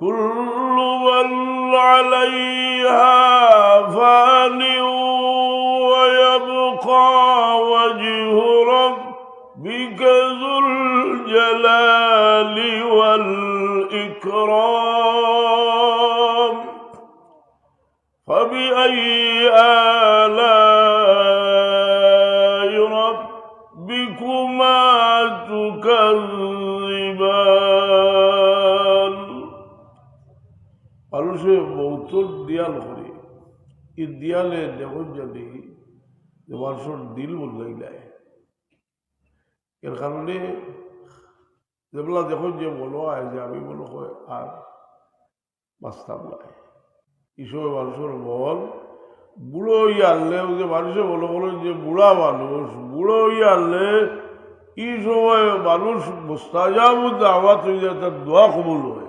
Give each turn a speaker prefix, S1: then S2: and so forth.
S1: كل من عليها فان ويبقى وجه ربك ذو الجلال والإكرام فبأي آلاء ربكما تكذبان মানুষে মৌতর দিয়াল করে এই দিয়ালে যখন জানি যে মানুষের দিল বদলাই যায় এর কারণে যেগুলা যখন যে বলো হয় যে আমি বলো হয় আর বাঁচতাম নাই এই সময় মানুষের মন বুড়ো হইয়া আনলে যে মানুষে বলো বলো যে বুড়া মানুষ বুড়ো হইয়া আনলে এই সময় মানুষ মুস্তাজাব দাওয়াত হয়ে যায় তার দোয়া কবুল হয়